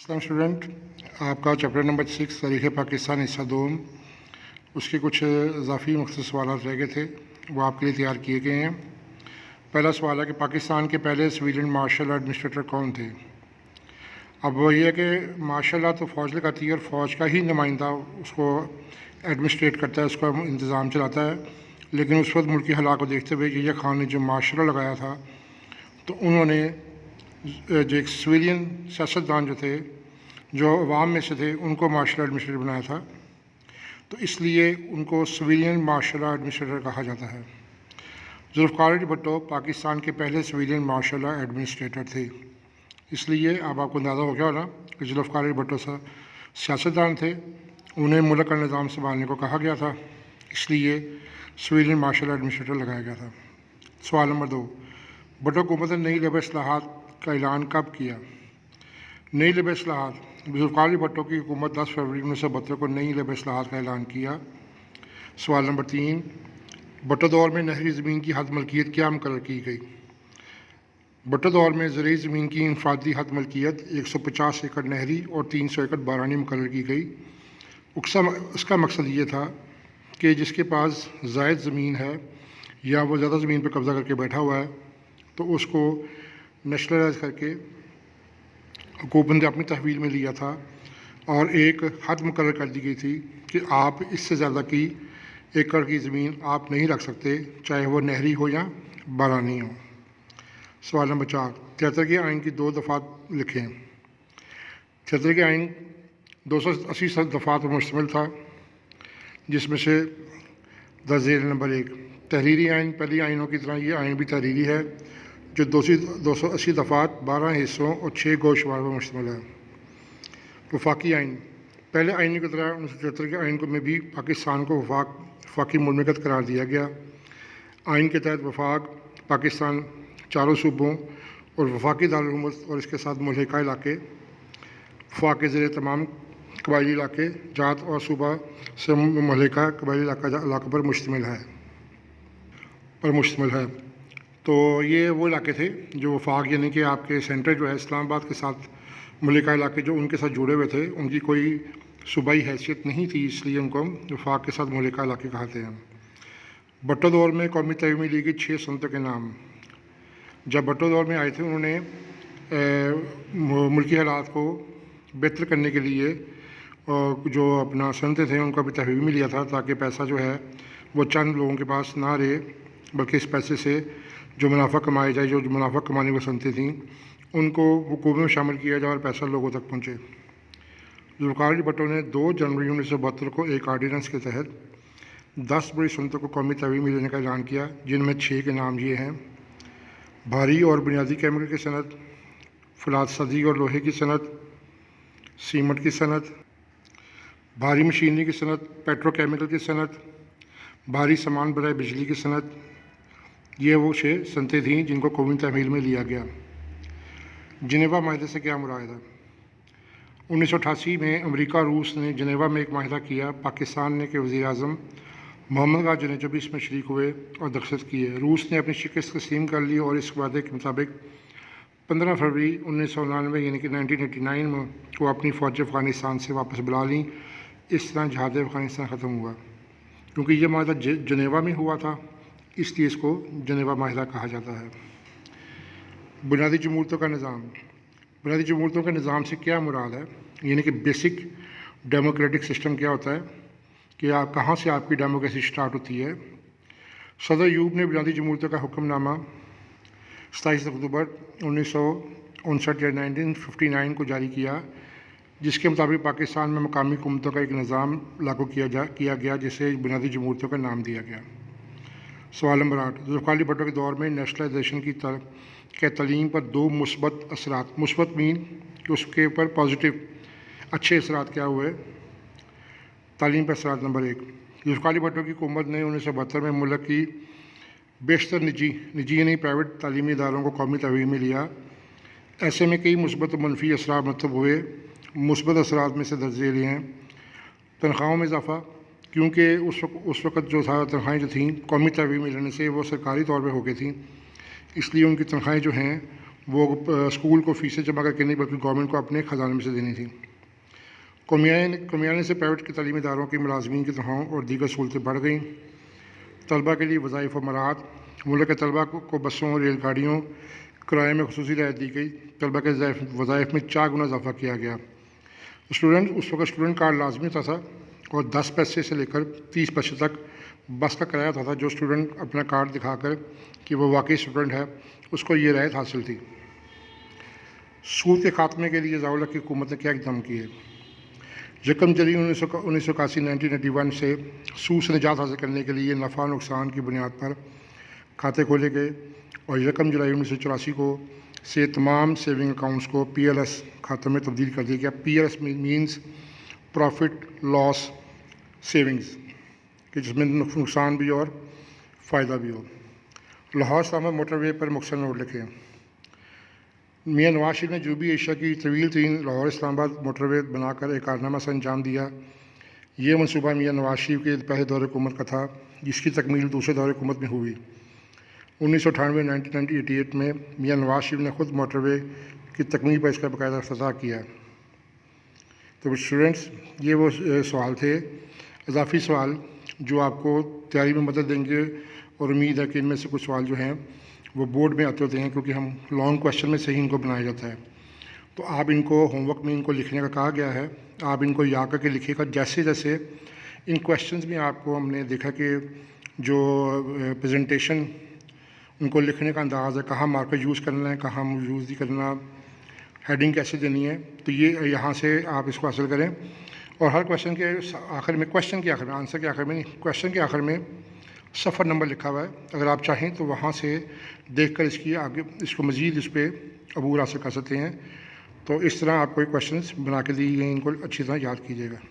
السلام اسٹوڈنٹ، آپ کا چیپٹر نمبر 6 تاریخ پاکستان حصہ 2 اس کے کچھ اضافی مختصر سوالات رہ گئے تھے، وہ آپ کے لیے تیار کیے گئے ہیں۔ پہلا سوال ہے کہ پاکستان کے پہلے سویلین مارشل ایڈمنسٹریٹر کون تھے؟ اب وہ یہ ہے کہ مارشل لا تو فوج لگاتی ہے اور فوج کا ہی نمائندہ اس کو ایڈمنسٹریٹ کرتا ہے، اس کا انتظام چلاتا ہے، لیکن اس وقت ملکی حالات کو دیکھتے ہوئے یحییٰ خان نے جو مارشل لا لگایا تھا تو انہوں نے جو ایک سویلین سیاستدان جو تھے، جو عوام میں سے تھے، ان کو مارشل ایڈمنسٹریٹر بنایا تھا، تو اس لیے ان کو سویلین مارشل ایڈمنسٹریٹر کہا جاتا ہے۔ ذوالفقار علی بھٹو پاکستان کے پہلے سویلین مارشل ایڈمنسٹریٹر تھے، اس لیے اب آپ کو اندازہ ہو گیا ہونا کہ ذوالفقار علی بھٹو سیاستدان تھے، انہیں ملک کا نظام سنبھالنے کو کہا گیا تھا، اس لیے سویلین مارشل ایڈمنسٹریٹر لگایا گیا تھا۔ سوال نمبر 2، بھٹو حکومت نے نئی لیبر اصلاحات کا اعلان کب کیا؟ نئی لیبر اصلاحات، ذوالفقار علی بھٹو کی حکومت 10 فروری 1972 کو نئی لیبر اصلاحات کا اعلان کیا۔ سوال نمبر 3، بھٹو دور میں نہری زمین کی حد ملکیت کیا مقرر کی گئی؟ بھٹو دور میں زرعی زمین کی انفرادی حد ملکیت 150 ایکڑ نہری اور 300 ایکڑ بارانی مقرر کی گئی۔ اس کا مقصد یہ تھا کہ جس کے پاس زائد زمین ہے یا وہ زیادہ زمین پر قبضہ کر کے بیٹھا ہوا ہے تو اس کو نیشنلائز کر کے حکومت نے اپنی تحویل میں لیا تھا، اور ایک حد مقرر کر دی گئی تھی کہ آپ اس سے زیادہ کی ایکڑ کی زمین آپ نہیں رکھ سکتے، چاہے وہ نہری ہو یا بارانی ہو۔ سوال نمبر 4، 73 کے آئین کی 2 دفعات لکھیں۔ 73 کے آئین 280 دفعات پر مشتمل تھا، جس میں سے درجے نمبر 1 تحریری آئین، پہلی آئینوں کی طرح یہ آئین بھی تحریری ہے، جو 280 دفعات 12 حصوں اور 6 گوشوار پر مشتمل ہے۔ وفاقی آئین، پہلے آئین کی طرح 1973 کے آئین میں بھی پاکستان کو وفاقی مملکت قرار دیا گیا۔ آئین کے تحت وفاق پاکستان 4 صوبوں اور وفاقی دارالحکومت اور اس کے ساتھ ملحقہ علاقے، وفاق کے زیر تمام قبائلی علاقے جات اور صوبہ سے ملحقہ قبائلی علاقوں پر مشتمل ہے۔ تو یہ وہ علاقے تھے جو وفاق، یعنی کہ آپ کے سینٹر جو ہے اسلام آباد کے ساتھ ملحقہ علاقے جو ان کے ساتھ جڑے ہوئے تھے، ان کی کوئی صوبائی حیثیت نہیں تھی، اس لیے ان کو وفاق کے ساتھ ملحقہ علاقے کہتے ہیں۔ بھٹو دور میں قومی تحویل میں لی گئی 6 صنعتوں کے نام۔ جب بھٹو دور میں آئے تھے، انہوں نے ملکی حالات کو بہتر کرنے کے لیے جو اپنا صنعتیں تھیں ان کو بھی تحویل میں لیا تھا، تاکہ پیسہ جو ہے وہ چند لوگوں کے پاس نہ رہے، بلکہ اس پیسے سے جو منافع کمایا جائے، جو منافع کمانے کی صنعتیں تھیں ان کو حکومت میں شامل کیا جائے اور پیسہ لوگوں تک پہنچے۔ ذوالفقار علی بھٹو نے 2 جنوری 1972 کو ایک آرڈیننس کے تحت 10 بڑی صنعتوں کو قومی تحویل میں لینے کا اعلان کیا، جن میں 6 کے نام یہ ہیں: بھاری اور بنیادی کیمیکل کی صنعت، فولاد سازی اور لوہے کی صنعت، سیمنٹ کی صنعت، بھاری مشینری کی صنعت، پیٹرو کیمیکل کی صنعت، بھاری سامان برائے بجلی کی صنعت۔ یہ وہ 6 صنعتیں تھیں جن کو قومی تحویل میں لیا گیا۔ جنیوا معاہدے سے کیا مراد ہے؟ 1988 میں امریکہ اور روس نے جنیوا میں ایک معاہدہ کیا، پاکستان نے کے وزیر اعظم محمد خان جنیجو اس میں شریک ہوئے اور دستخط کیے۔ روس نے اپنی شکست تسلیم کر لی اور اس وعدے کے مطابق 15 فروری 1999 یعنی کہ 1989 میں وہ اپنی فوج افغانستان سے واپس بلا لیں۔ اس طرح جہاد افغانستان ختم ہوا۔ کیونکہ یہ معاہدہ جنیوا میں ہوا تھا، اس لیے اس کو جنیوا معاہدہ کہا جاتا ہے۔ بنیادی جمہوریتوں کا نظام، بنیادی جمہوریتوں کے نظام سے کیا مراد ہے؟ یعنی کہ بیسک ڈیموکریٹک سسٹم کیا ہوتا ہے، کہ کہاں سے آپ کی ڈیموکریسی سٹارٹ ہوتی ہے۔ صدر ایوب نے بنیادی جمہوریتوں کا حکم نامہ 27 اکتوبر 1959 یا 1959 کو جاری کیا، جس کے مطابق پاکستان میں مقامی حکومتوں کا ایک نظام لاگو کیا گیا، جسے بنیادی جمہوریتوں کا نام دیا گیا۔ سوال نمبر 8، ذوالفقار علی بھٹو کے دور میں نیشنلائزیشن کے تعلیم پر 2 مثبت اثرات، مثبت مین کہ اس کے اوپر پازیٹیو اچھے اثرات کیا ہوئے؟ تعلیم پر اثرات۔ نمبر 1، ذوالفقار علی بھٹو کی حکومت نے 1972 میں ملک کی بیشتر نجی یعنی پرائیویٹ تعلیمی اداروں کو قومی تحویل میں لیا۔ ایسے میں کئی مثبت و منفی اثرات مرتب ہوئے۔ مثبت اثرات میں سے درج ذیل ہیں: تنخواہوں میں اضافہ، کیونکہ اس وقت جو تھا تنخواہیں جو تھیں قومی تحویل میں لینے سے وہ سرکاری طور پہ ہو گئی تھیں، اس لیے ان کی تنخواہیں جو ہیں وہ اسکول کو فیسیں جمع کر کے نہیں بلکہ گورنمنٹ کو اپنے خزانے میں سے دینی تھی۔ کمیانے سے پرائیویٹ کے تعلیمی اداروں کے ملازمین کی تنخواہوں اور دیگر سہولتیں بڑھ گئیں۔ طلبہ کے لیے وظائف و مراعات، ملک کے طلبہ کو بسوں اور ریل گاڑیوں کرائے میں خصوصی رعایت دی گئی۔ طلبہ کے وظائف میں 4 گنا اضافہ کیا گیا۔ اس وقت اسٹوڈنٹ کارڈ لازمی ہوتا تھا اور 10 پیسے سے لے کر 30 پیسے تک بس کا کرایہ ہوتا تھا۔ جو اسٹوڈنٹ اپنا کارڈ دکھا کر کہ وہ واقعی اسٹوڈنٹ ہے اس کو یہ رعایت حاصل تھی۔ سود کے خاتمے کے لیے ضیاء الحق کی حکومت نے کیا اقدام کیے؟ 1 جنوری 1981 1991 سے سود سے نجات حاصل کرنے کے لیے نفع نقصان کی بنیاد پر کھاتے کھولے گئے اور 1 جولائی 1984 کو سے تمام سیونگ اکاؤنٹس کو PLS کھاتوں میں تبدیل کر دیا گیا۔ PLS means profit loss savings, کہ جس میں نقصان بھی اور فائدہ بھی ہو۔ لاہور اسلام آباد موٹر وے پر مختصر نوٹ لکھیں۔ میاں نواز شریف نے جنوبی ایشیا کی طویل ترین لاہور اسلام آباد موٹر وے بنا کر ایک کارنامہ سے انجام دیا۔ یہ منصوبہ میاں نواز شریف کے پہلے دور حکومت کا تھا، جس کی تکمیل دوسرے دور حکومت میں ہوئی۔ 1998 1988 میں میاں نواز شریف نے خود موٹر وے کی تکمیل پر اس کا باقاعدہ افتتاح کیا۔ تو اسٹوڈنٹس، یہ وہ سوال تھے، اضافی سوال جو آپ کو تیاری میں مدد دیں گے، اور امید ہے کہ ان میں سے کچھ سوال جو ہیں وہ بورڈ میں آتے ہوتے ہیں، کیونکہ ہم لانگ کویشچن میں سے ہی ان کو بنایا جاتا ہے۔ تو آپ ان کو ہوم ورک میں ان کو لکھنے کا کہا گیا ہے، آپ ان کو یاد کر کے لکھیے گا۔ جیسے جیسے ان کویشچنز میں آپ کو ہم نے دیکھا کہ جو پریزنٹیشن ان کو لکھنے کا انداز ہے، کہاں مارکر یوز کرنا ہے، کہاں یوز نہیں کرنا، ہیڈنگ کیسے دینی ہے، تو یہ یہاں سے آپ اس کو حاصل کریں۔ اور ہر کویشچن کے آخر میں، کویشچن کے آخر میں، آنسر کے آخر میں نہیں، کویشچن کے آخر میں صفحہ نمبر لکھا ہوا ہے۔ اگر آپ چاہیں تو وہاں سے دیکھ کر اس کو مزید اس پہ عبور حاصل کر سکتے ہیں۔ تو اس طرح آپ کوئی کویشچنز بنا کے دی گئی، ان کو اچھی طرح یاد کیجیے گا۔